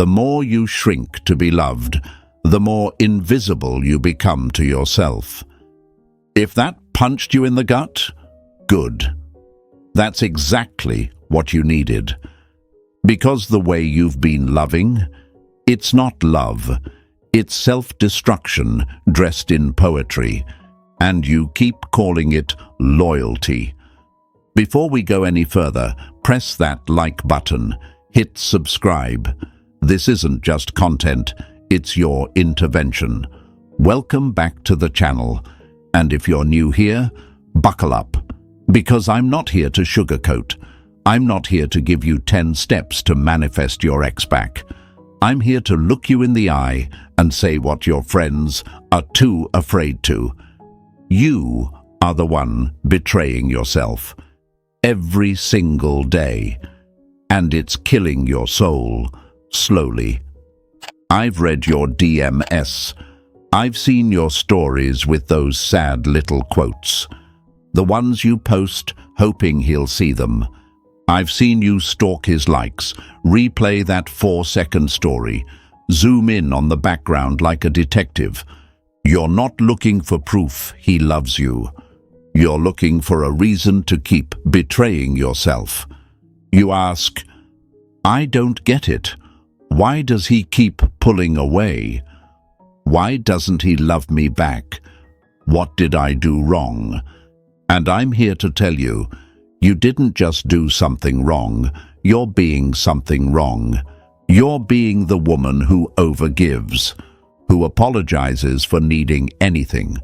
The more you shrink to be loved, the more invisible you become to yourself. If that punched you in the gut, good. That's exactly what you needed. Because the way you've been loving, it's not love, it's self-destruction dressed in poetry, and you keep calling it loyalty. Before we go any further, press that like button, hit subscribe. This isn't just content, it's your intervention. Welcome back to the channel, and if you're new here, buckle up, because I'm not here to sugarcoat. I'm not here to give you 10 steps to manifest your ex back. I'm here to look you in the eye and say what your friends are too afraid to. You are the one betraying yourself every single day, and it's killing your soul slowly. I've read your DMs. I've seen your stories with those sad little quotes, the ones you post hoping he'll see them. I've seen you stalk his likes, replay that 4-second story, zoom in on the background like a detective. You're not looking for proof he loves you. You're looking for a reason to keep betraying yourself. You ask, I don't get it. Why does he keep pulling away? Why doesn't he love me back? What did I do wrong? And I'm here to tell you, you didn't just do something wrong, you're being something wrong. You're being the woman who overgives, who apologizes for needing anything,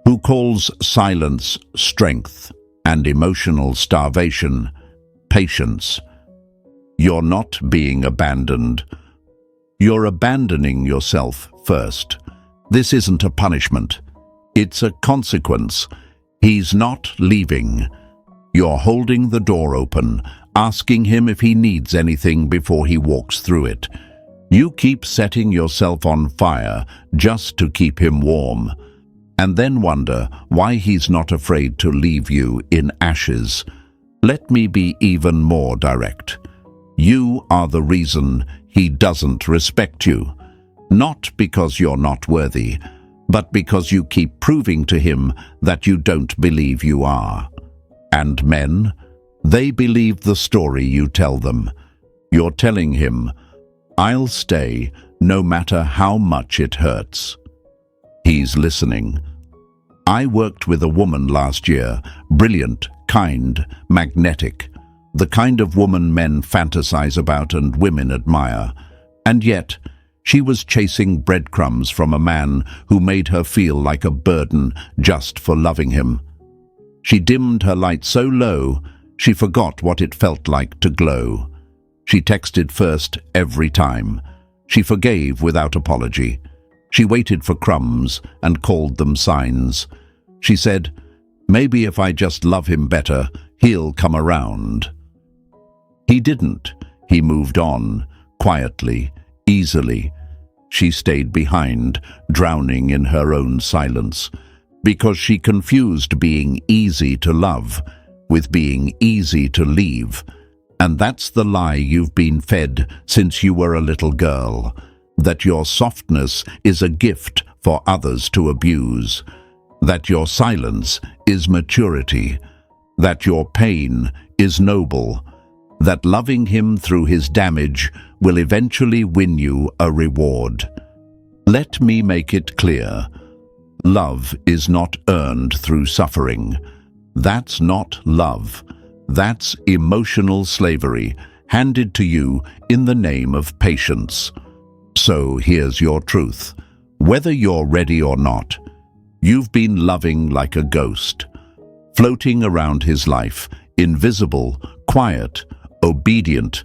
who calls silence strength and emotional starvation patience. You're not being abandoned. You're abandoning yourself first. This isn't a punishment. It's a consequence. He's not leaving. You're holding the door open, asking him if he needs anything before he walks through it. You keep setting yourself on fire just to keep him warm, and then wonder why he's not afraid to leave you in ashes. Let me be even more direct. You are the reason he doesn't respect you, not because you're not worthy, but because you keep proving to him that you don't believe you are. And men, they believe the story you tell them. You're telling him, I'll stay no matter how much it hurts. He's listening. I worked with a woman last year, brilliant, kind, magnetic, the kind of woman men fantasize about and women admire. And yet, she was chasing breadcrumbs from a man who made her feel like a burden just for loving him. She dimmed her light so low, she forgot what it felt like to glow. She texted first every time. She forgave without apology. She waited for crumbs and called them signs. She said, maybe if I just love him better, he'll come around. He didn't. He moved on, quietly, easily. She stayed behind, drowning in her own silence, because she confused being easy to love with being easy to leave. And that's the lie you've been fed since you were a little girl, that your softness is a gift for others to abuse, that your silence is maturity, that your pain is noble, that loving him through his damage will eventually win you a reward. Let me make it clear. Love is not earned through suffering. That's not love. That's emotional slavery, handed to you in the name of patience. So here's your truth. Whether you're ready or not, you've been loving like a ghost, floating around his life, invisible, quiet, obedient,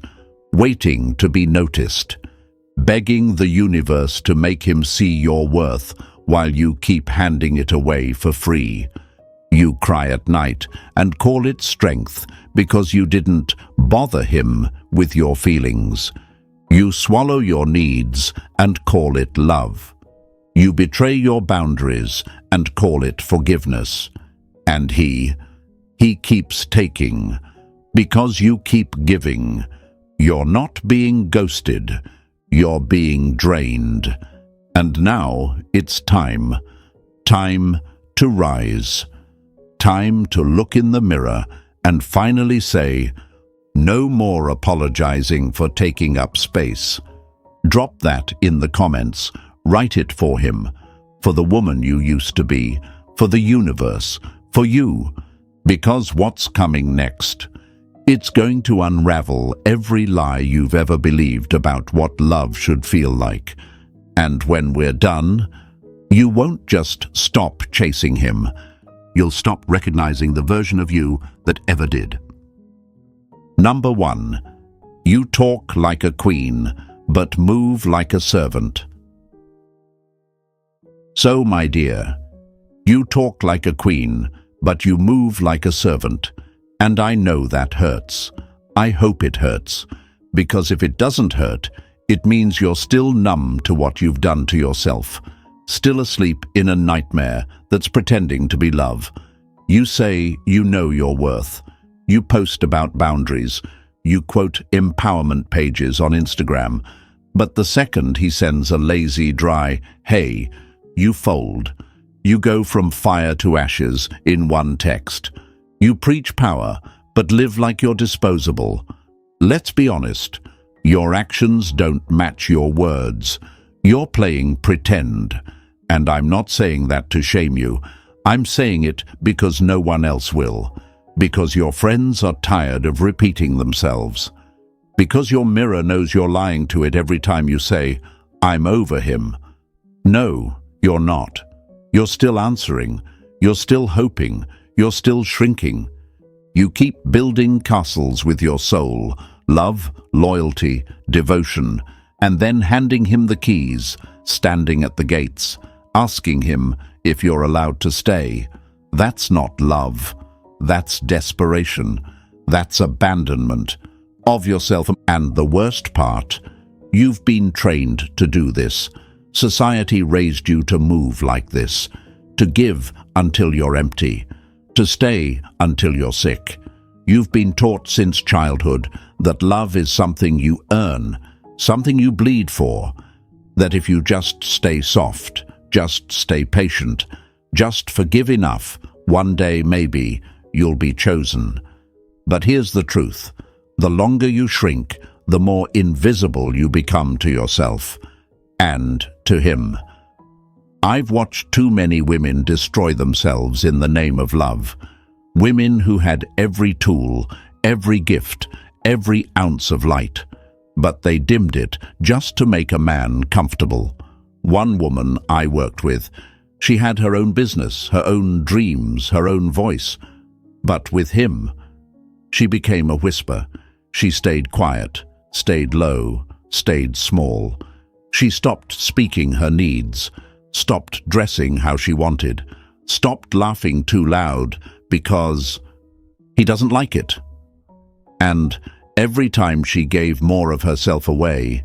waiting to be noticed, begging the universe to make him see your worth while you keep handing it away for free. You cry at night and call it strength because you didn't bother him with your feelings. You swallow your needs and call it love. You betray your boundaries and call it forgiveness. And he keeps taking because you keep giving. You're not being ghosted. You're being drained. And now it's time. Time to rise. Time to look in the mirror and finally say, no more apologizing for taking up space. Drop that in the comments. Write it for him, for the woman you used to be, for the universe, for you. Because what's coming next? It's going to unravel every lie you've ever believed about what love should feel like. And when we're done, you won't just stop chasing him. You'll stop recognizing the version of you that ever did. Number 1. You talk like a queen, but move like a servant. So, my dear, you talk like a queen, but you move like a servant. And I know that hurts. I hope it hurts, because if it doesn't hurt, it means you're still numb to what you've done to yourself, still asleep in a nightmare that's pretending to be love. You say you know your worth. You post about boundaries. You quote empowerment pages on Instagram. But the second he sends a lazy, dry, "Hey," you fold. You go from fire to ashes in one text. You preach power, but live like you're disposable. Let's be honest, your actions don't match your words. You're playing pretend. And I'm not saying that to shame you. I'm saying it because no one else will. Because your friends are tired of repeating themselves. Because your mirror knows you're lying to it every time you say, "I'm over him." No, you're not. You're still answering. You're still hoping. You're still shrinking. You keep building castles with your soul, love, loyalty, devotion, and then handing him the keys, standing at the gates, asking him if you're allowed to stay. That's not love. That's desperation. That's abandonment of yourself. And the worst part, you've been trained to do this. Society raised you to move like this, to give until you're empty, to stay until you're sick. You've been taught since childhood that love is something you earn, something you bleed for, that if you just stay soft, just stay patient, just forgive enough, one day maybe you'll be chosen. But here's the truth. The longer you shrink, the more invisible you become to yourself and to him. I've watched too many women destroy themselves in the name of love. Women who had every tool, every gift, every ounce of light, but they dimmed it just to make a man comfortable. One woman I worked with, she had her own business, her own dreams, her own voice. But with him, she became a whisper. She stayed quiet, stayed low, stayed small. She stopped speaking her needs, stopped dressing how she wanted, stopped laughing too loud because he doesn't like it. And every time she gave more of herself away,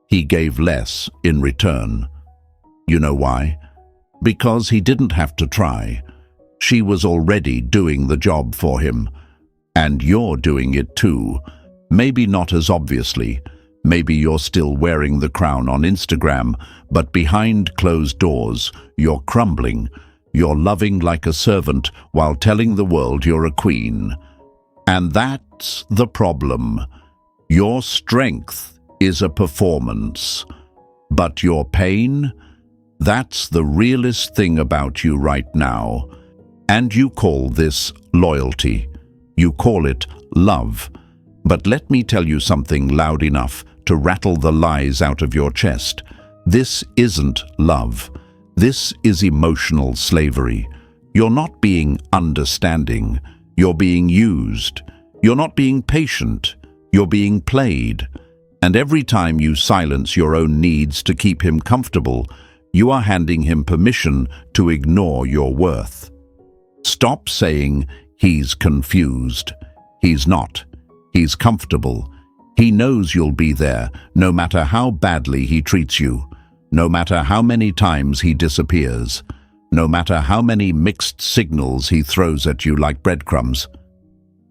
he gave less in return. You know why? Because he didn't have to try. She was already doing the job for him. And you're doing it too. Maybe not as obviously. Maybe you're still wearing the crown on Instagram, but behind closed doors, you're crumbling. You're loving like a servant while telling the world you're a queen. And that's the problem. Your strength is a performance. But your pain, that's the realest thing about you right now. And you call this loyalty. You call it love. But let me tell you something loud enough to rattle the lies out of your chest. This isn't love. This is emotional slavery. You're not being understanding. You're being used. You're not being patient. You're being played. And every time you silence your own needs to keep him comfortable, you are handing him permission to ignore your worth. Stop saying, "He's confused." He's not. He's comfortable. He knows you'll be there, no matter how badly he treats you, no matter how many times he disappears, no matter how many mixed signals he throws at you like breadcrumbs.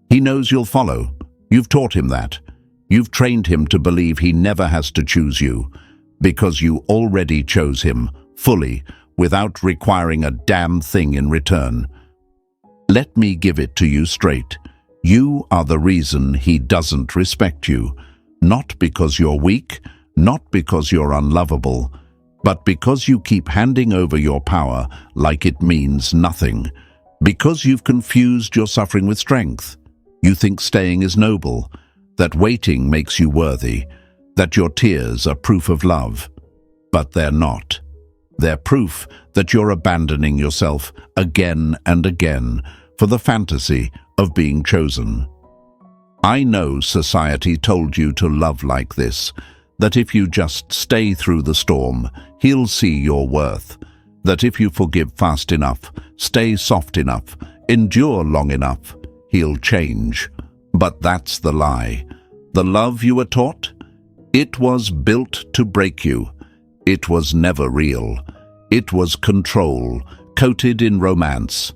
He knows you'll follow. You've taught him that. You've trained him to believe he never has to choose you. because you already chose him fully without requiring a damn thing in return. Let me give it to you straight. You are the reason he doesn't respect you, not because you're weak, not because you're unlovable, but because you keep handing over your power like it means nothing, because you've confused your suffering with strength. You think staying is noble, that waiting makes you worthy, that your tears are proof of love. But they're not. They're proof that you're abandoning yourself again and again for the fantasy of being chosen. I know society told you to love like this, that if you just stay through the storm, he'll see your worth, that if you forgive fast enough, stay soft enough, endure long enough, he'll change. But that's the lie. The love you were taught? It was built to break you. It was never real. It was control, coated in romance.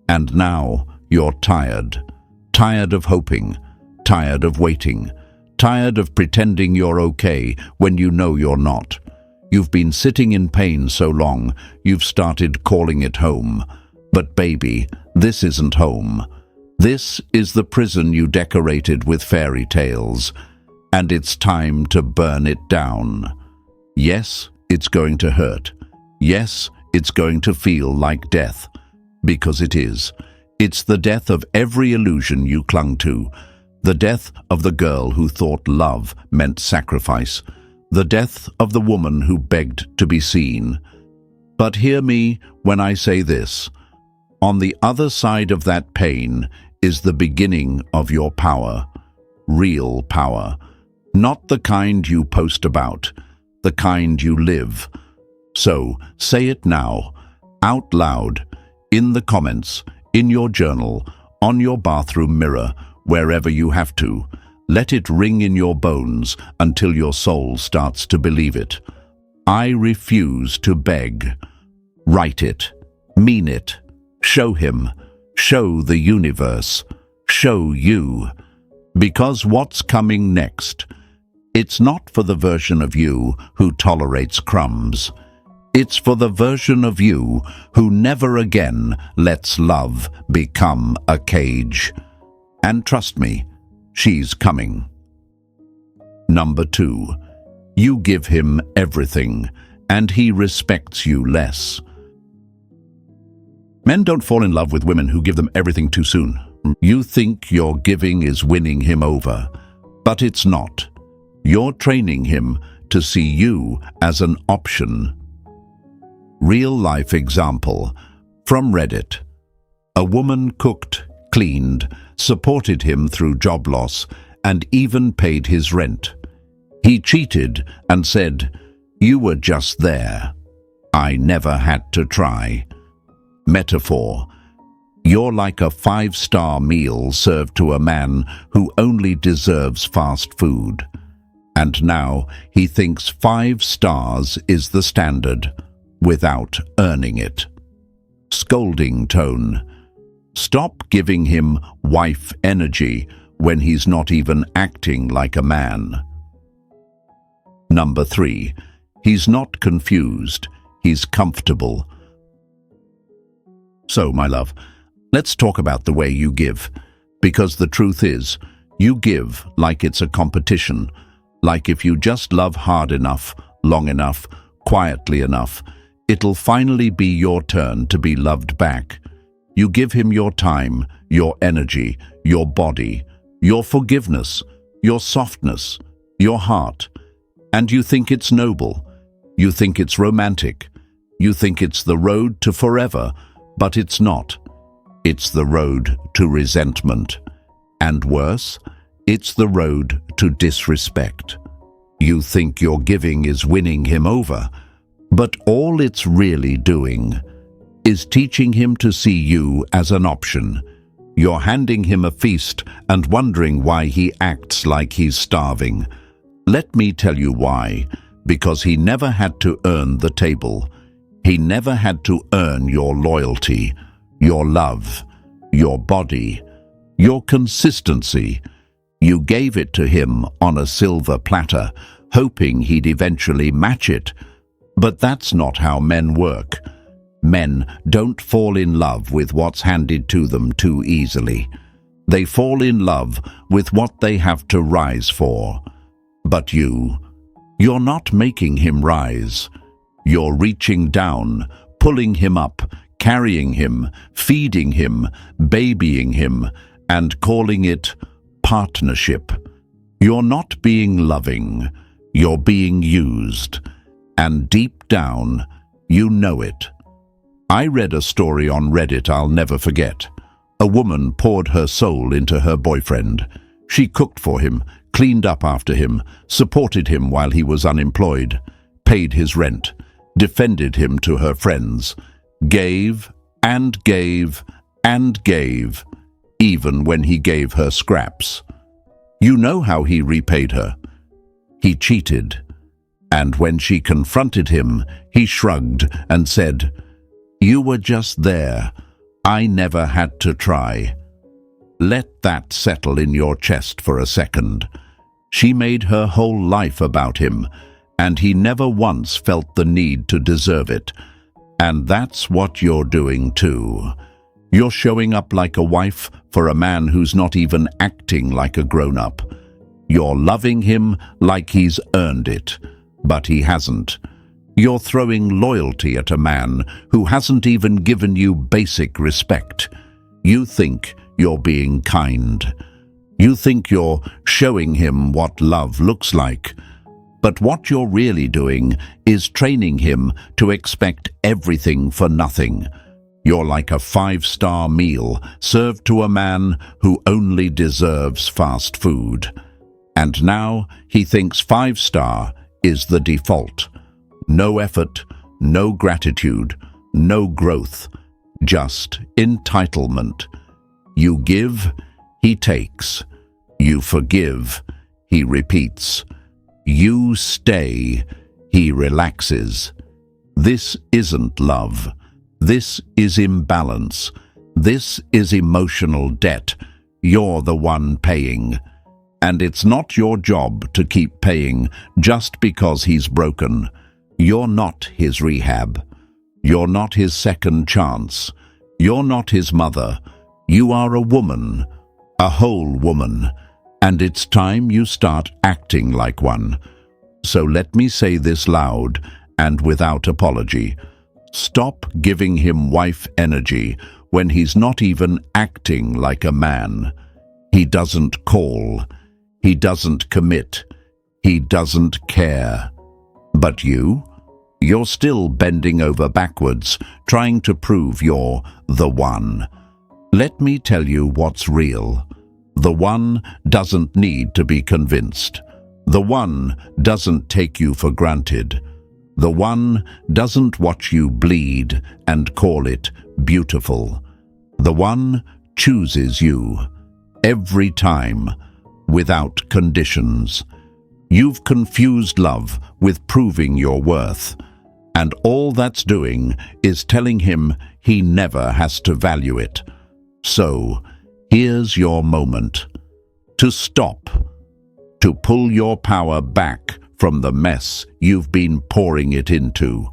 And now you're tired. Tired of hoping. Tired of waiting. Tired of pretending you're okay when you know you're not. You've been sitting in pain so long, you've started calling it home. But baby, this isn't home. This is the prison you decorated with fairy tales, and it's time to burn it down. Yes, it's going to hurt. Yes, it's going to feel like death, because it is. It's the death of every illusion you clung to, the death of the girl who thought love meant sacrifice, the death of the woman who begged to be seen. But hear me when I say this. On the other side of that pain is the beginning of your power, real power, not the kind you post about, the kind you live. So say it now, out loud, in the comments, in your journal, on your bathroom mirror, wherever you have to. Let it ring in your bones until your soul starts to believe it. I refuse to beg. Write it, mean it, show him, show the universe, show you. Because what's coming next? It's not for the version of you who tolerates crumbs. It's for the version of you who never again lets love become a cage. And trust me, she's coming. Number 2, you give him everything, and he respects you less. Men don't fall in love with women who give them everything too soon. You think your giving is winning him over, but it's not. You're training him to see you as an option. Real-life example from Reddit. A woman cooked, cleaned, supported him through job loss, and even paid his rent. He cheated and said, "You were just there. I never had to try." Metaphor. You're like a 5-star meal served to a man who only deserves fast food. And now he thinks 5 stars is the standard, without earning it. Scolding tone. Stop giving him wife energy when he's not even acting like a man. Number 3. He's not confused, he's comfortable. So, my love, let's talk about the way you give, because the truth is, you give like it's a competition, like if you just love hard enough, long enough, quietly enough, it'll finally be your turn to be loved back. You give him your time, your energy, your body, your forgiveness, your softness, your heart, and you think it's noble, you think it's romantic, you think it's the road to forever, but it's not. It's the road to resentment. And worse, it's the road to disrespect. You think your giving is winning him over, but all it's really doing is teaching him to see you as an option. You're handing him a feast and wondering why he acts like he's starving. Let me tell you why. Because he never had to earn the table. He never had to earn your loyalty, your love, your body, your consistency. You gave it to him on a silver platter, hoping he'd eventually match it. But that's not how men work. Men don't fall in love with what's handed to them too easily. They fall in love with what they have to rise for. But you're not making him rise. You're reaching down, pulling him up, carrying him, feeding him, babying him, and calling it partnership. You're not being loving. You're being used. And deep down, you know it. I read a story on Reddit I'll never forget. A woman poured her soul into her boyfriend. She cooked for him, cleaned up after him, supported him while he was unemployed, paid his rent, defended him to her friends, gave and gave and gave, even when he gave her scraps. You know how he repaid her. He cheated. And when she confronted him, he shrugged and said, "You were just there. I never had to try." Let that settle in your chest for a second. She made her whole life about him, and he never once felt the need to deserve it. And that's what you're doing too. You're showing up like a wife for a man who's not even acting like a grown-up. You're loving him like he's earned it, but he hasn't. You're throwing loyalty at a man who hasn't even given you basic respect. You think you're being kind. You think you're showing him what love looks like. But what you're really doing is training him to expect everything for nothing. You're like a 5-star meal served to a man who only deserves fast food. And now he thinks 5-star is the default. No effort, no gratitude, no growth, just entitlement. You give, he takes. You forgive, he repeats. You stay, he relaxes. This isn't love. This is imbalance. This is emotional debt. You're the one paying. And it's not your job to keep paying just because he's broken. You're not his rehab. You're not his second chance. You're not his mother. You are a woman, a whole woman, and it's time you start acting like one. So let me say this loud and without apology. Stop giving him wife energy when he's not even acting like a man. He doesn't call. He doesn't commit. He doesn't care. But you're still bending over backwards, trying to prove you're the one. Let me tell you what's real. The one doesn't need to be convinced. The one doesn't take you for granted. The one doesn't watch you bleed and call it beautiful. The one chooses you every time, without conditions. You've confused love with proving your worth, and all that's doing is telling him he never has to value it. So, here's your moment. To stop. To pull your power back from the mess you've been pouring it into.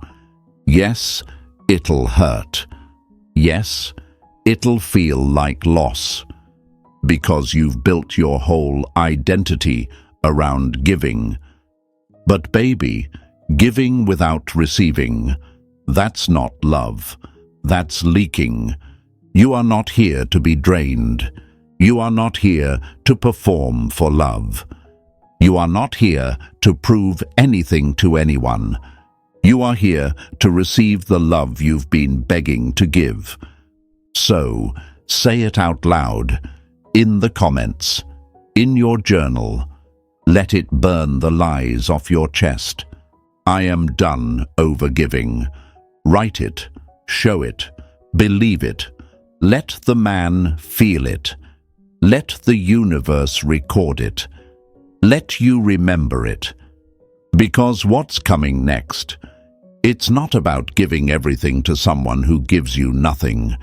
Yes, it'll hurt. Yes, it'll feel like loss. Because you've built your whole identity around giving. But baby, giving without receiving, that's not love. That's leaking. You are not here to be drained. You are not here to perform for love. You are not here to prove anything to anyone. You are here to receive the love you've been begging to give. So, say it out loud, in the comments, in your journal. Let it burn the lies off your chest. I am done overgiving. Write it, show it, believe it. Let the man feel it. Let the universe record it. Let you remember it. Because what's coming next? It's not about giving everything to someone who gives you nothing.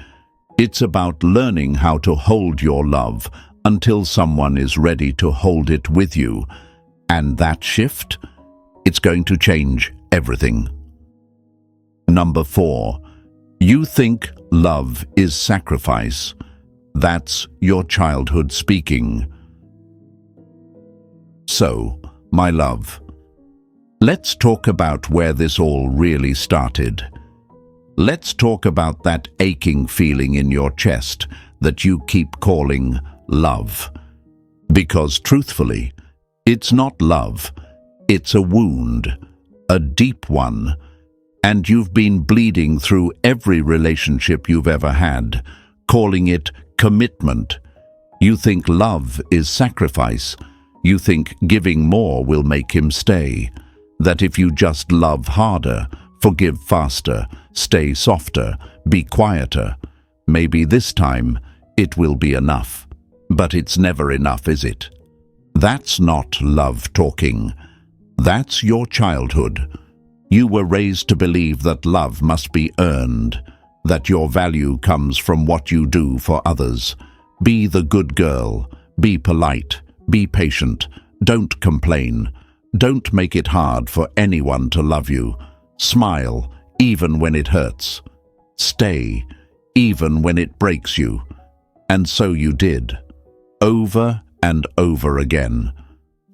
It's about learning how to hold your love until someone is ready to hold it with you. And that shift? It's going to change everything. Number 4. You think love is sacrifice. That's your childhood speaking. So, my love, let's talk about where this all really started. Let's talk about that aching feeling in your chest that you keep calling love. Because truthfully, it's not love, it's a wound, a deep one, and you've been bleeding through every relationship you've ever had, calling it commitment. You think love is sacrifice. You think giving more will make him stay. That if you just love harder, forgive faster, stay softer, be quieter, maybe this time it will be enough. But it's never enough, is it? That's not love talking. That's your childhood. You were raised to believe that love must be earned, that your value comes from what you do for others. Be the good girl, be polite, be patient, don't complain, don't make it hard for anyone to love you. Smile, even when it hurts. Stay, even when it breaks you. And so you did, over and over again.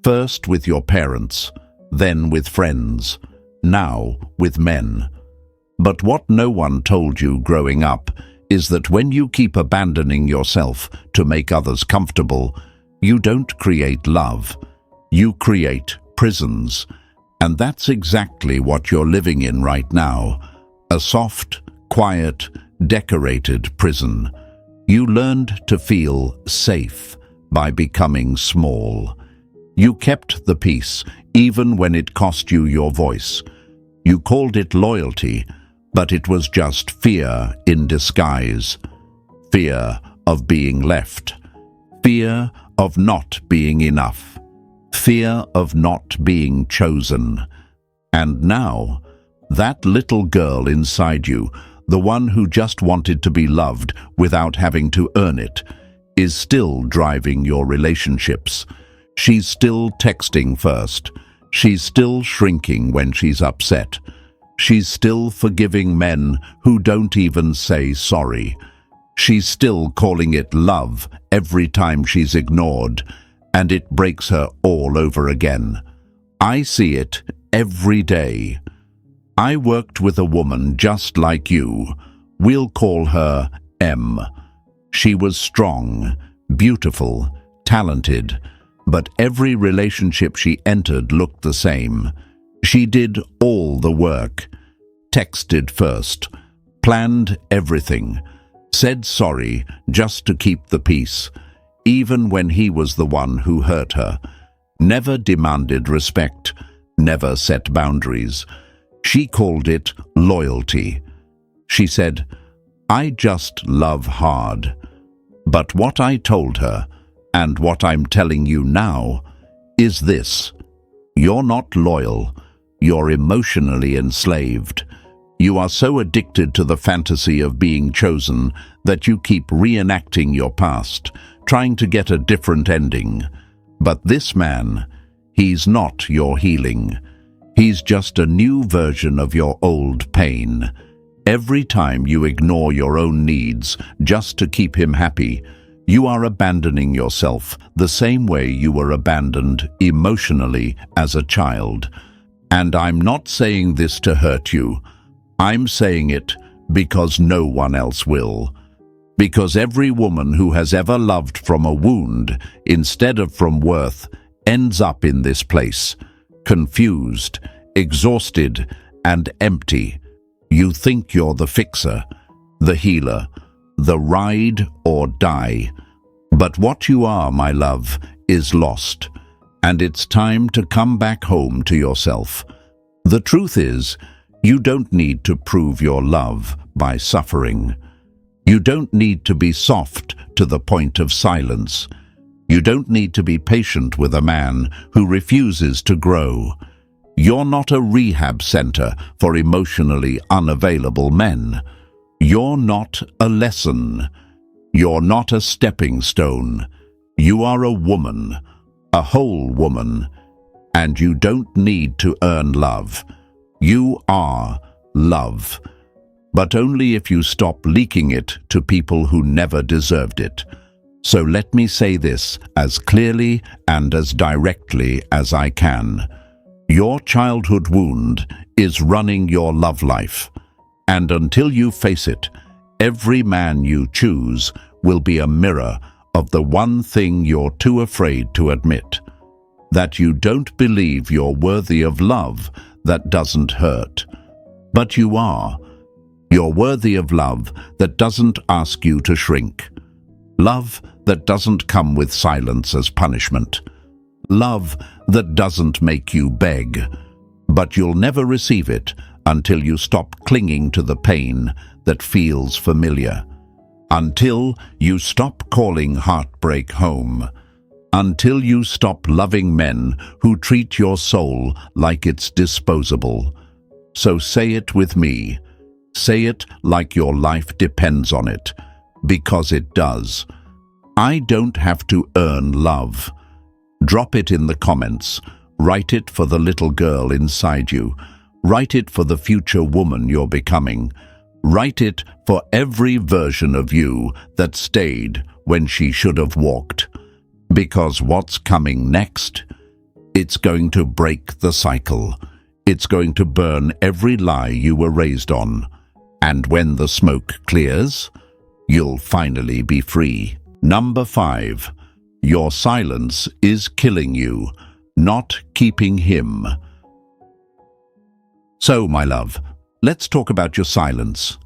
First with your parents, then with friends, now with men. But what no one told you growing up is that when you keep abandoning yourself to make others comfortable, you don't create love. You create prisons. And that's exactly what you're living in right now. A soft, quiet, decorated prison. You learned to feel safe by becoming small. You kept the peace even when it cost you your voice. You called it loyalty, but it was just fear in disguise. Fear of being left. Fear of not being enough. Fear of not being chosen. And now, that little girl inside you, the one who just wanted to be loved without having to earn it, is still driving your relationships. She's still texting first. She's still shrinking when she's upset. She's still forgiving men who don't even say sorry. She's still calling it love every time she's ignored, and it breaks her all over again. I see it every day. I worked with a woman just like you. We'll call her M. She was strong, beautiful, talented, but every relationship she entered looked the same. She did all the work, texted first, planned everything, said sorry just to keep the peace, even when he was the one who hurt her, never demanded respect, never set boundaries. She called it loyalty. She said, "I just love hard." But what I told her, and what I'm telling you now, is this: you're not loyal, you're emotionally enslaved. You are so addicted to the fantasy of being chosen that you keep reenacting your past, trying to get a different ending. But this man, he's not your healing. He's just a new version of your old pain. Every time you ignore your own needs just to keep him happy, you are abandoning yourself the same way you were abandoned emotionally as a child. And I'm not saying this to hurt you. I'm saying it because no one else will. Because every woman who has ever loved from a wound instead of from worth ends up in this place, confused, exhausted, and empty. You think you're the fixer, the healer, the ride or die. But what you are, my love, is lost, and it's time to come back home to yourself. The truth is, you don't need to prove your love by suffering. You don't need to be soft to the point of silence. You don't need to be patient with a man who refuses to grow. You're not a rehab center for emotionally unavailable men. You're not a lesson. You're not a stepping stone. You are a woman, a whole woman. And you don't need to earn love. You are love. But only if you stop leaking it to people who never deserved it. So let me say this as clearly and as directly as I can. Your childhood wound is running your love life. And until you face it, every man you choose will be a mirror of the one thing you're too afraid to admit. That you don't believe you're worthy of love that doesn't hurt. But you are. You're worthy of love that doesn't ask you to shrink. Love that doesn't come with silence as punishment. Love that doesn't make you beg. But you'll never receive it until you stop clinging to the pain that feels familiar. Until you stop calling heartbreak home. Until you stop loving men who treat your soul like it's disposable. So say it with me. Say it like your life depends on it, because it does. I don't have to earn love. Drop it in the comments. Write it for the little girl inside you. Write it for the future woman you're becoming. Write it for every version of you that stayed when she should have walked. Because what's coming next? It's going to break the cycle. It's going to burn every lie you were raised on. And when the smoke clears, you'll finally be free. Number 5. Your silence is killing you, not keeping him. So, my love, let's talk about your silence.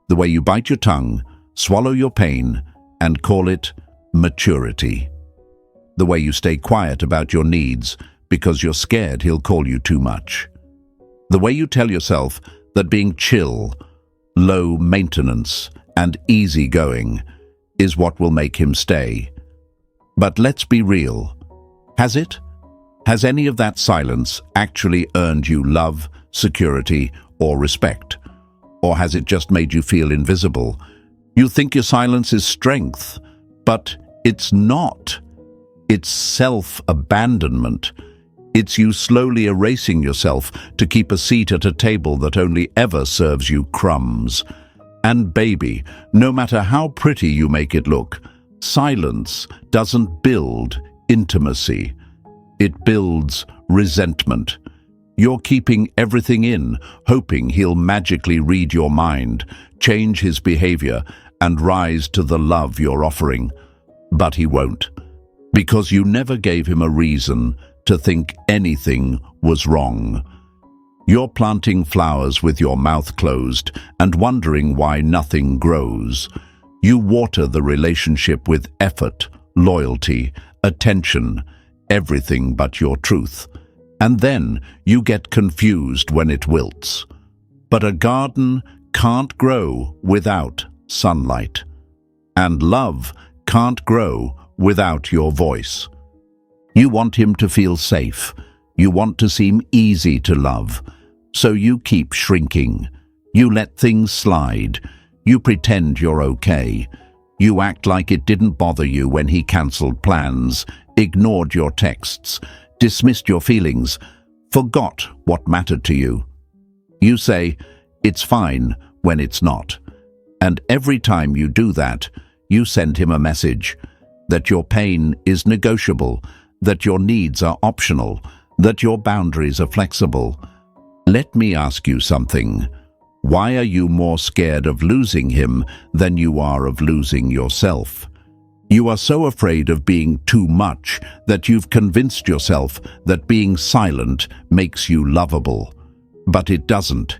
The way you bite your tongue, swallow your pain, and call it maturity. The way you stay quiet about your needs because you're scared he'll call you too much. The way you tell yourself that being chill, low maintenance, and easygoing is what will make him stay. But let's be real. Has it? Has any of that silence actually earned you love, security, or respect? Or has it just made you feel invisible? You think your silence is strength, but it's not. It's self-abandonment. It's you slowly erasing yourself to keep a seat at a table that only ever serves you crumbs. And baby, no matter how pretty you make it look, silence doesn't build intimacy. It builds resentment. You're keeping everything in, hoping he'll magically read your mind, change his behavior, and rise to the love you're offering. But he won't, because you never gave him a reason to think anything was wrong. You're planting flowers with your mouth closed and wondering why nothing grows. You water the relationship with effort, loyalty, attention, everything but your truth. And then you get confused when it wilts. But a garden can't grow without sunlight. And love can't grow without your voice. You want him to feel safe. You want to seem easy to love. So you keep shrinking. You let things slide. You pretend you're okay. You act like it didn't bother you when he cancelled plans, ignored your texts, dismissed your feelings, forgot what mattered to you. You say, "It's fine," when it's not. And every time you do that, you send him a message that your pain is negotiable, that your needs are optional, that your boundaries are flexible. Let me ask you something. Why are you more scared of losing him than you are of losing yourself? You are so afraid of being too much that you've convinced yourself that being silent makes you lovable. But it doesn't.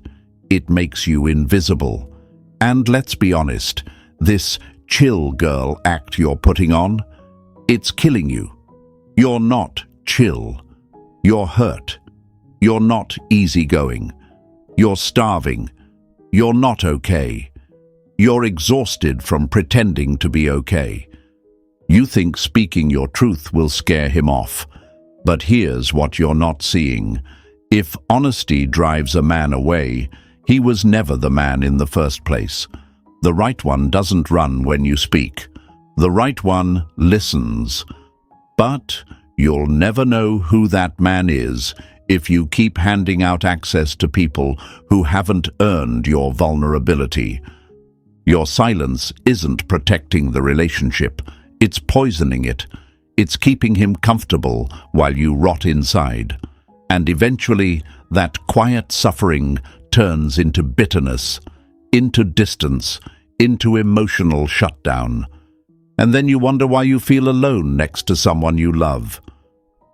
It makes you invisible. And let's be honest, this chill girl act you're putting on, it's killing you. You're not chill. You're hurt. You're not easygoing. You're starving. You're not okay. You're exhausted from pretending to be okay. You think speaking your truth will scare him off. But here's what you're not seeing. If honesty drives a man away, he was never the man in the first place. The right one doesn't run when you speak. The right one listens. But You'll never know who that man is if you keep handing out access to people who haven't earned your vulnerability. Your silence isn't protecting the relationship, it's poisoning it. It's keeping him comfortable while you rot inside. And eventually, that quiet suffering turns into bitterness, into distance, into emotional shutdown. And then you wonder why you feel alone next to someone you love.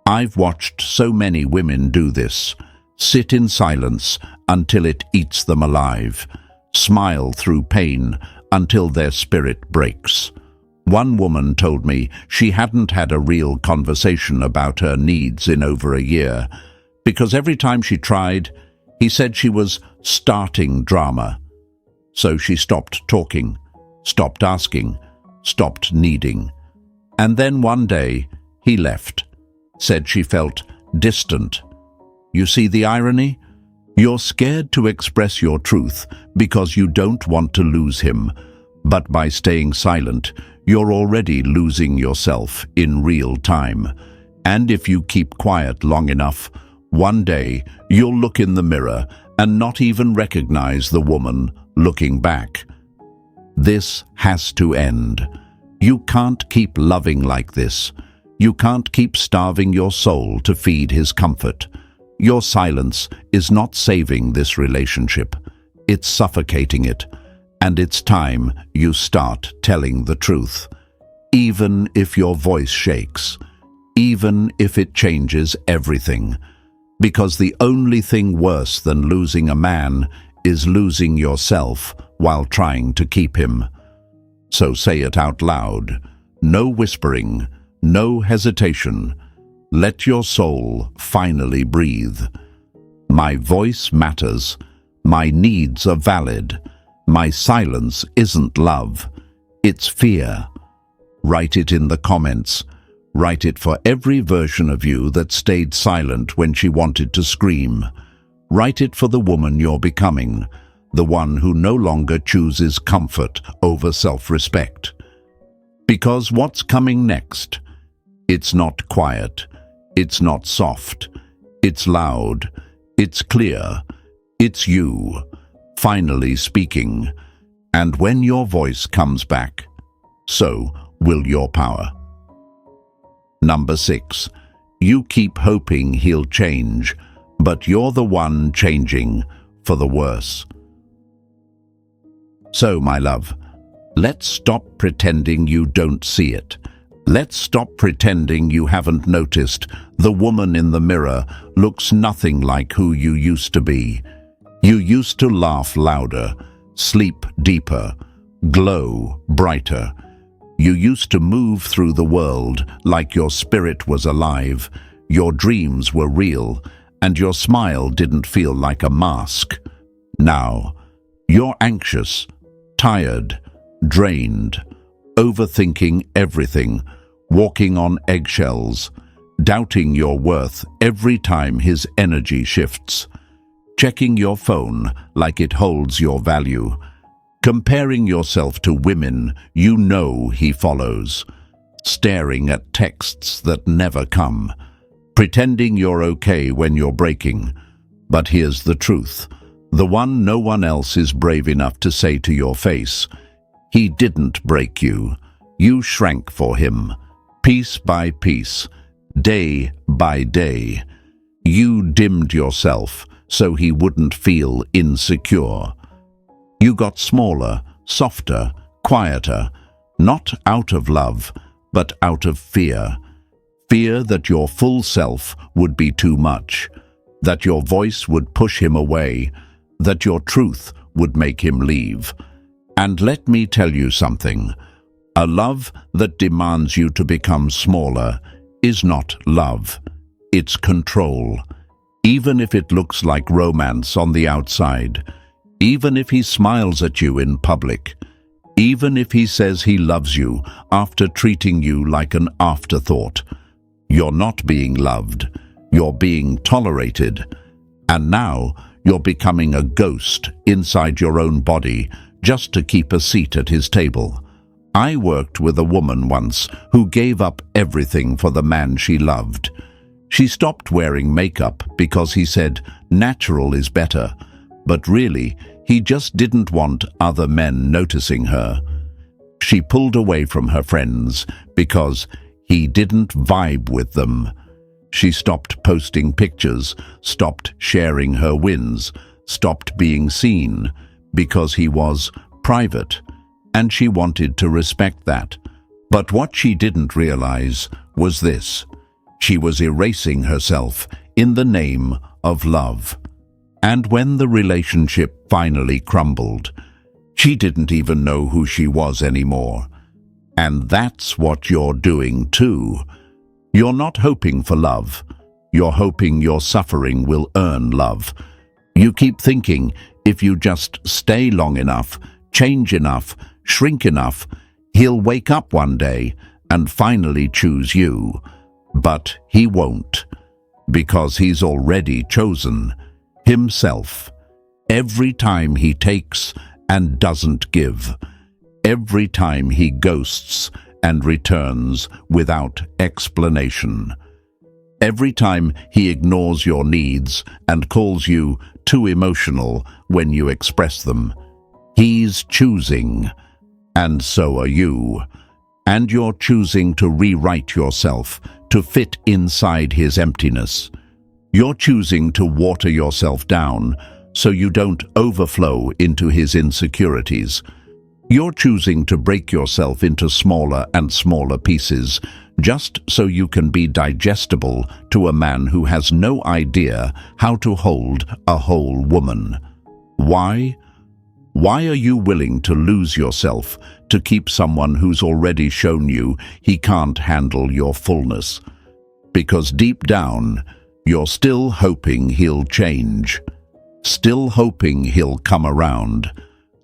I've watched so many women do this, sit in silence until it eats them alive, smile through pain until their spirit breaks. One woman told me she hadn't had a real conversation about her needs in over a year, because every time she tried, he said she was starting drama. So she stopped talking, stopped asking, stopped needing. And then one day, he left, said she felt distant. You see the irony? You're scared to express your truth because you don't want to lose him, but by staying silent, you're already losing yourself in real time. And if you keep quiet long enough, one day you'll look in the mirror and not even recognize the woman looking back. This has to end. You can't keep loving like this. You can't keep starving your soul to feed his comfort. Your silence is not saving this relationship. It's suffocating it. And it's time you start telling the truth. Even if your voice shakes. Even if it changes everything. Because the only thing worse than losing a man is losing yourself while trying to keep him. So say it out loud. No whispering. No hesitation. Let your soul finally breathe. My voice matters. My needs are valid. My silence isn't love. It's fear. Write it in the comments. Write it for every version of you that stayed silent when she wanted to scream. Write it for the woman you're becoming, the one who no longer chooses comfort over self-respect. Because what's coming next? It's not quiet. It's not soft. It's loud. It's clear. It's you, finally speaking. And when your voice comes back, so will your power. Number 6. You keep hoping he'll change, but you're the one changing for the worse. So, my love, let's stop pretending you don't see it. Let's stop pretending you haven't noticed the woman in the mirror looks nothing like who you used to be. You used to laugh louder, sleep deeper, glow brighter. You used to move through the world like your spirit was alive, your dreams were real, and your smile didn't feel like a mask. Now, you're anxious, tired, drained, overthinking everything, walking on eggshells, doubting your worth every time his energy shifts, checking your phone like it holds your value, comparing yourself to women you know he follows, staring at texts that never come, pretending you're okay when you're breaking. But here's the truth, the one no one else is brave enough to say to your face. He didn't break you. You shrank for him, piece by piece, day by day. You dimmed yourself so he wouldn't feel insecure. You got smaller, softer, quieter, not out of love, but out of fear. Fear that your full self would be too much, that your voice would push him away, that your truth would make him leave. And let me tell you something. A love that demands you to become smaller is not love. It's control. Even if it looks like romance on the outside, even if he smiles at you in public, even if he says he loves you after treating you like an afterthought, you're not being loved. You're being tolerated. And now you're becoming a ghost inside your own body just to keep a seat at his table. I worked with a woman once who gave up everything for the man she loved. She stopped wearing makeup because he said natural is better, but really, he just didn't want other men noticing her. She pulled away from her friends because he didn't vibe with them. She stopped posting pictures, stopped sharing her wins, stopped being seen because he was private, and she wanted to respect that. But what she didn't realize was this: she was erasing herself in the name of love. And when the relationship finally crumbled, she didn't even know who she was anymore. And that's what you're doing too. You're not hoping for love. You're hoping your suffering will earn love. You keep thinking if you just stay long enough, change enough, shrink enough, he'll wake up one day and finally choose you. But he won't, because he's already chosen himself. Every time he takes and doesn't give, every time he ghosts and returns without explanation, every time he ignores your needs and calls you too emotional when you express them, he's choosing, and so are you. And you're choosing to rewrite yourself to fit inside his emptiness. You're choosing to water yourself down so you don't overflow into his insecurities. You're choosing to break yourself into smaller and smaller pieces just so you can be digestible to a man who has no idea how to hold a whole woman. Why? Why are you willing to lose yourself to keep someone who's already shown you he can't handle your fullness? Because deep down, you're still hoping he'll change, still hoping he'll come around,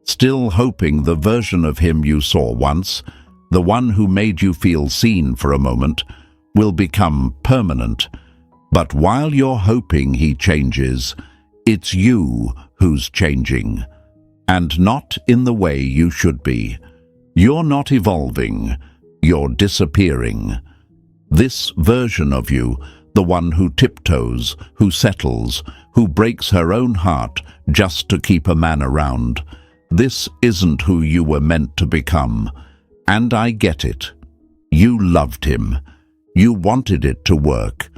still hoping the version of him you saw once, the one who made you feel seen for a moment, will become permanent. But while you're hoping he changes, it's you who's changing, and not in the way you should be. You're not evolving, you're disappearing. This version of you, the one who tiptoes, who settles, who breaks her own heart just to keep a man around, this isn't who you were meant to become. And I get it. You loved him. You wanted it to work.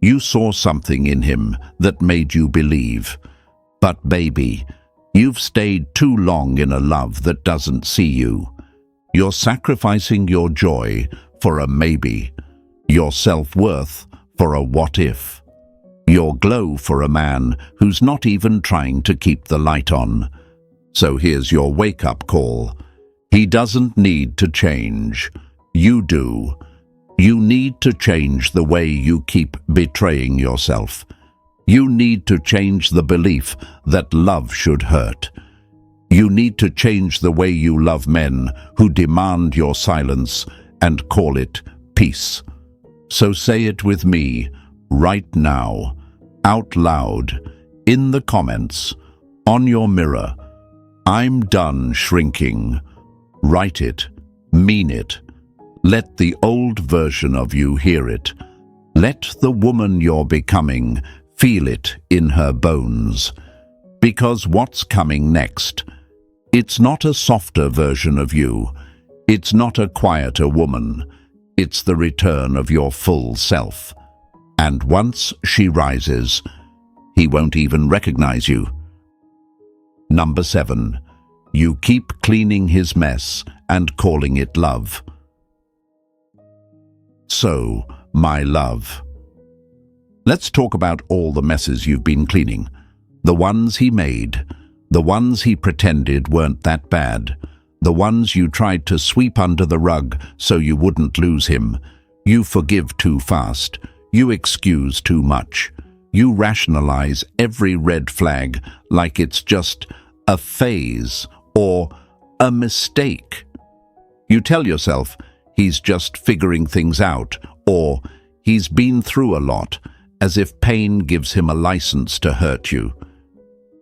You saw something in him that made you believe. But baby, you've stayed too long in a love that doesn't see you. You're sacrificing your joy for a maybe, your self-worth for a what-if, your glow for a man who's not even trying to keep the light on. So here's your wake-up call. He doesn't need to change. You do. You need to change the way you keep betraying yourself. You need to change the belief that love should hurt. You need to change the way you love men who demand your silence and call it peace. So say it with me, right now, out loud, in the comments, on your mirror. I'm done shrinking. Write it, mean it. Let the old version of you hear it. Let the woman you're becoming feel it in her bones. Because what's coming next? It's not a softer version of you. It's not a quieter woman. It's the return of your full self. And once she rises, he won't even recognize you. Number 7. You keep cleaning his mess and calling it love. So, my love, let's talk about all the messes you've been cleaning. The ones he made, the ones he pretended weren't that bad, the ones you tried to sweep under the rug so you wouldn't lose him. You forgive too fast. You excuse too much. You rationalize every red flag like it's just a phase or a mistake. You tell yourself he's just figuring things out, or he's been through a lot, as if pain gives him a license to hurt you.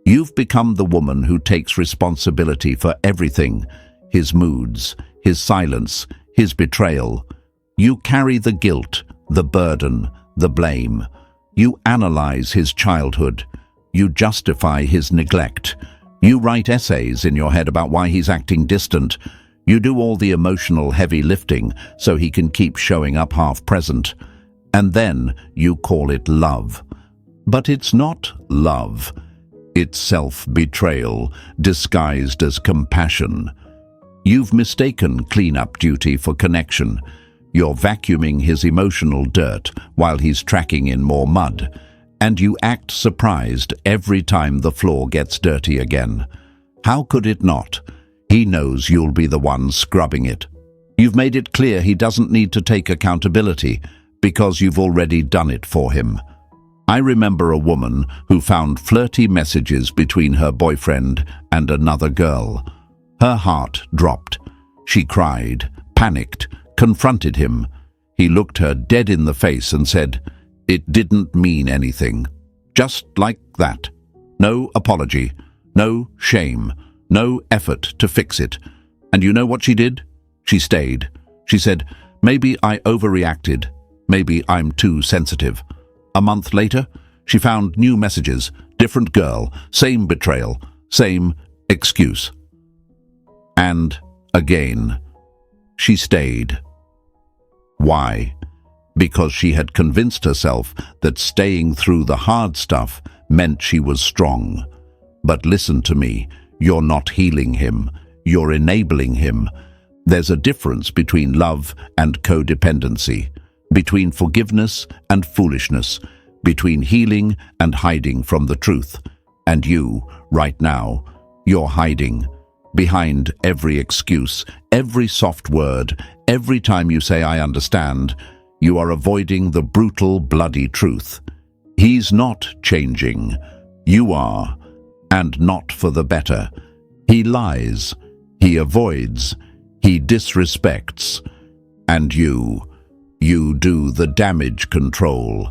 You've become the woman who takes responsibility for everything: his moods, his silence, his betrayal. You carry the guilt, the burden, the blame. You analyze his childhood. You justify his neglect. You write essays in your head about why he's acting distant. You do all the emotional heavy lifting so he can keep showing up half present. And then you call it love. But it's not love. It's self-betrayal disguised as compassion. You've mistaken clean-up duty for connection. You're vacuuming his emotional dirt while he's tracking in more mud. And you act surprised every time the floor gets dirty again. How could it not? He knows you'll be the one scrubbing it. You've made it clear he doesn't need to take accountability because you've already done it for him. I remember a woman who found flirty messages between her boyfriend and another girl. Her heart dropped. She cried, panicked, confronted him. He looked her dead in the face and said, "It didn't mean anything." Just like that. No apology, no shame, no effort to fix it. And you know what she did? She stayed. She said, "Maybe I overreacted. Maybe I'm too sensitive." A month later, she found new messages, different girl, same betrayal, same excuse. And again, she stayed. Why? Because she had convinced herself that staying through the hard stuff meant she was strong. But listen to me, you're not healing him, you're enabling him. There's a difference between love and codependency, between forgiveness and foolishness, between healing and hiding from the truth. And you, right now, you're hiding. Behind every excuse, every soft word, every time you say "I understand," you are avoiding the brutal, bloody truth. He's not changing. You are, and not for the better. He lies. He avoids. He disrespects. And you do the damage control.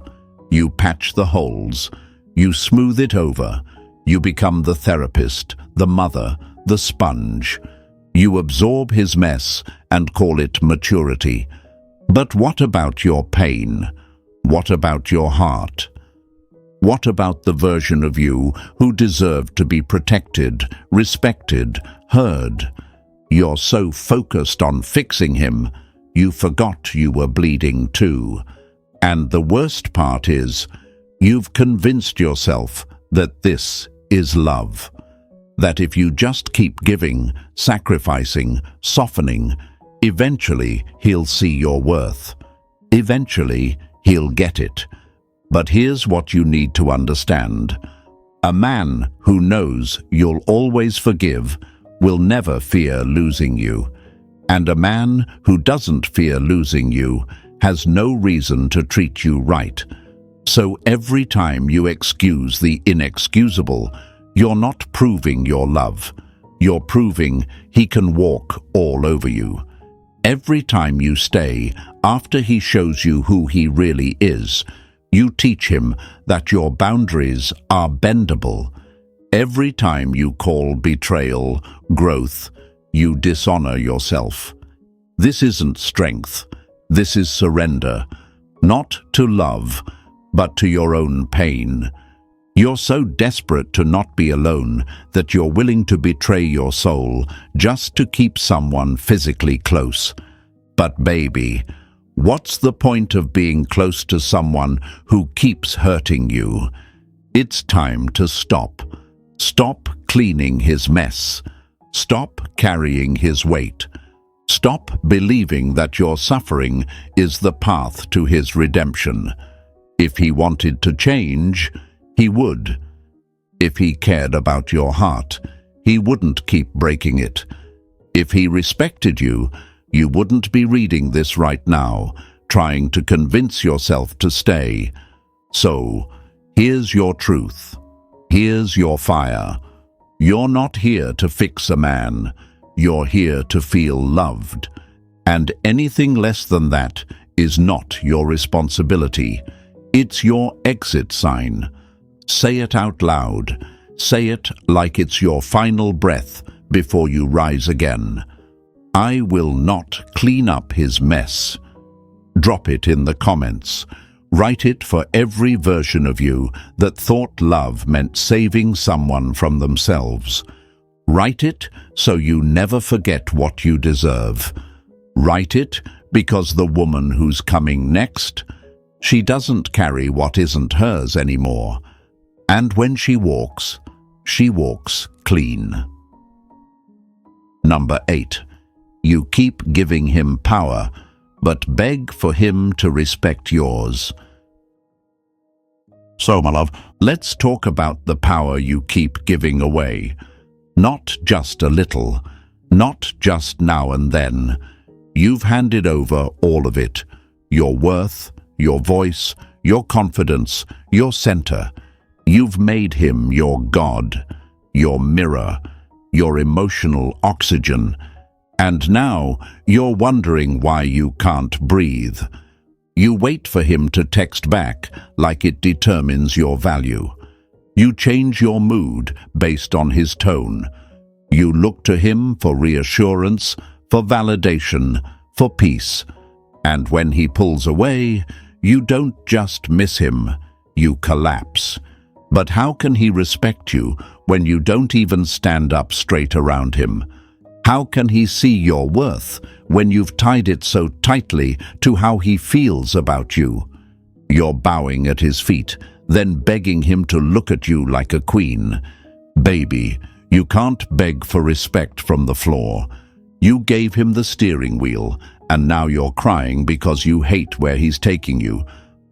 You patch the holes. You smooth it over. You become the therapist, the mother, the sponge. You absorb his mess and call it maturity. But what about your pain? What about your heart? What about the version of you who deserved to be protected, respected, heard? You're so focused on fixing him, you forgot you were bleeding too. And the worst part is, you've convinced yourself that this is love. That if you just keep giving, sacrificing, softening, eventually he'll see your worth. Eventually he'll get it. But here's what you need to understand. A man who knows you'll always forgive will never fear losing you. And a man who doesn't fear losing you has no reason to treat you right. So every time you excuse the inexcusable, you're not proving your love. You're proving he can walk all over you. Every time you stay after he shows you who he really is, you teach him that your boundaries are bendable. Every time you call betrayal growth, you dishonor yourself. This isn't strength. This is surrender, not to love, but to your own pain. You're so desperate to not be alone that you're willing to betray your soul just to keep someone physically close. But baby, what's the point of being close to someone who keeps hurting you? It's time to stop. Stop cleaning his mess. Stop carrying his weight. Stop believing that your suffering is the path to his redemption. If he wanted to change, he would. If he cared about your heart, he wouldn't keep breaking it. If he respected you, you wouldn't be reading this right now, trying to convince yourself to stay. So, here's your truth. Here's your fire. You're not here to fix a man. You're here to feel loved. And anything less than that is not your responsibility. It's your exit sign. Say it out loud. Say it like it's your final breath before you rise again. I will not clean up his mess. Drop it in the comments. Write it for every version of you that thought love meant saving someone from themselves. Write it so you never forget what you deserve. Write it because the woman who's coming next, she doesn't carry what isn't hers anymore. And when she walks clean. Number 8. You keep giving him power, but beg for him to respect yours. So, my love, let's talk about the power you keep giving away. Not just a little, not just now and then. You've handed over all of it. Your worth, your voice, your confidence, your center. You've made him your God, your mirror, your emotional oxygen. And now you're wondering why you can't breathe. You wait for him to text back like it determines your value. You change your mood based on his tone. You look to him for reassurance, for validation, for peace. And when he pulls away, you don't just miss him, you collapse. But how can he respect you when you don't even stand up straight around him? How can he see your worth when you've tied it so tightly to how he feels about you? You're bowing at his feet, then begging him to look at you like a queen. Baby, you can't beg for respect from the floor. You gave him the steering wheel, and now you're crying because you hate where he's taking you.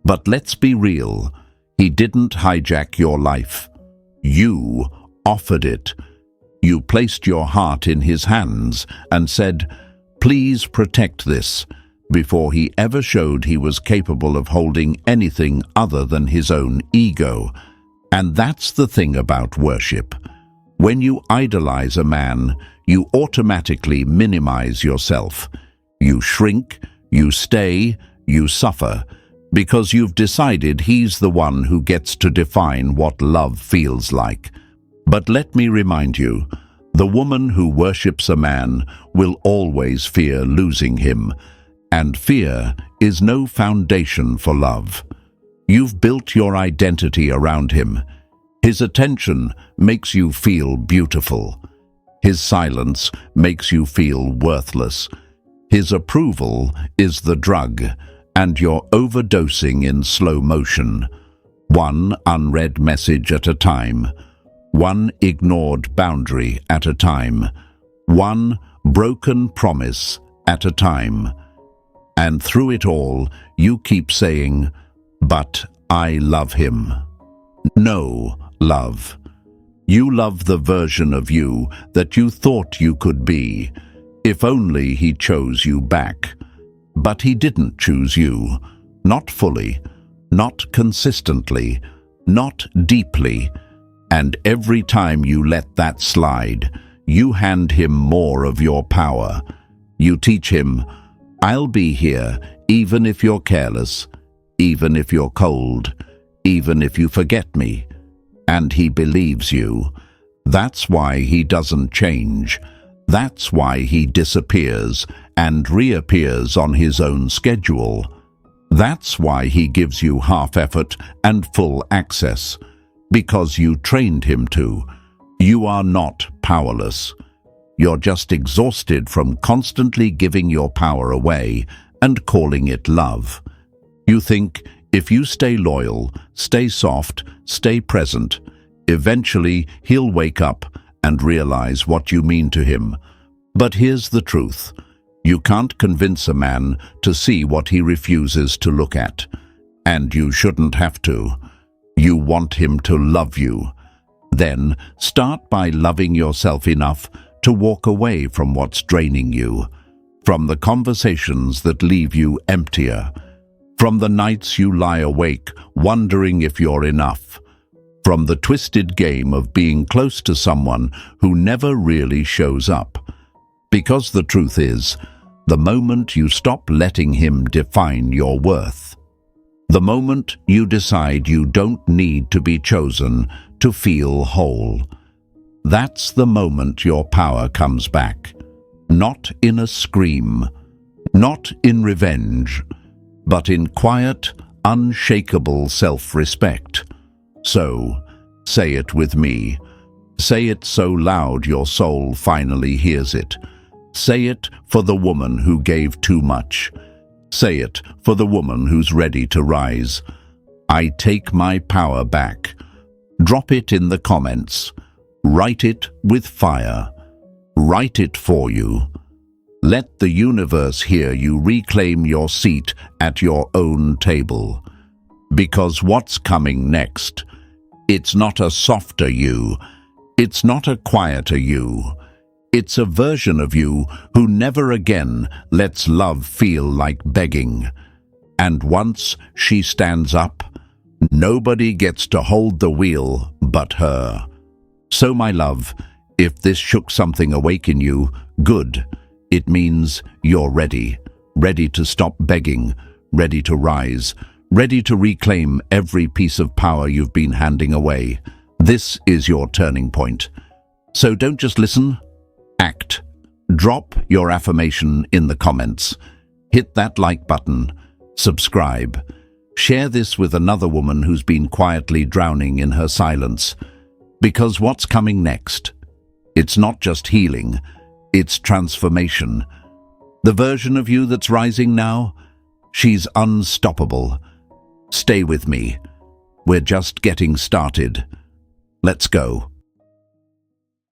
But let's be real. He didn't hijack your life. You offered it. You placed your heart in his hands and said, "Please protect this," before he ever showed he was capable of holding anything other than his own ego. And that's the thing about worship. When you idolize a man, you automatically minimize yourself. You shrink, you stay, you suffer, because you've decided he's the one who gets to define what love feels like. But let me remind you, the woman who worships a man will always fear losing him, and fear is no foundation for love. You've built your identity around him. His attention makes you feel beautiful. His silence makes you feel worthless. His approval is the drug, and you're overdosing in slow motion. One unread message at a time. One ignored boundary at a time. One broken promise at a time. And through it all, you keep saying, "But I love him." No, love. You love the version of you that you thought you could be. If only he chose you back. But he didn't choose you. Not fully. Not consistently. Not deeply. And every time you let that slide, you hand him more of your power. You teach him, "I'll be here even if you're careless, even if you're cold, even if you forget me." And he believes you. That's why he doesn't change. That's why he disappears and reappears on his own schedule. That's why he gives you half effort and full access. Because you trained him to. You are not powerless. You're just exhausted from constantly giving your power away and calling it love. You think, if you stay loyal, stay soft, stay present, eventually he'll wake up and realize what you mean to him. But here's the truth. You can't convince a man to see what he refuses to look at. And you shouldn't have to. You want him to love you. Then start by loving yourself enough to walk away from what's draining you, from the conversations that leave you emptier, from the nights you lie awake wondering if you're enough, from the twisted game of being close to someone who never really shows up. Because the truth is, the moment you stop letting him define your worth, the moment you decide you don't need to be chosen to feel whole, that's the moment your power comes back. Not in a scream, not in revenge, but in quiet, unshakable self-respect. So, say it with me. Say it so loud your soul finally hears it. Say it for the woman who gave too much. Say it for the woman who's ready to rise. I take my power back. Drop it in the comments. Write it with fire. Write it for you. Let the universe hear you reclaim your seat at your own table. Because what's coming next? It's not a softer you. It's not a quieter you. It's a version of you who never again lets love feel like begging. And once she stands up, nobody gets to hold the wheel but her. So, my love, if this shook something awake in you, good. It means you're ready. Ready to stop begging. Ready to rise. Ready to reclaim every piece of power you've been handing away. This is your turning point. So don't just listen, act. Drop your affirmation in the comments. Hit that like button. Subscribe. Share this with another woman who's been quietly drowning in her silence. Because what's coming next? It's not just healing, it's transformation. The version of you that's rising now, she's unstoppable. Stay with me. We're just getting started. Let's go.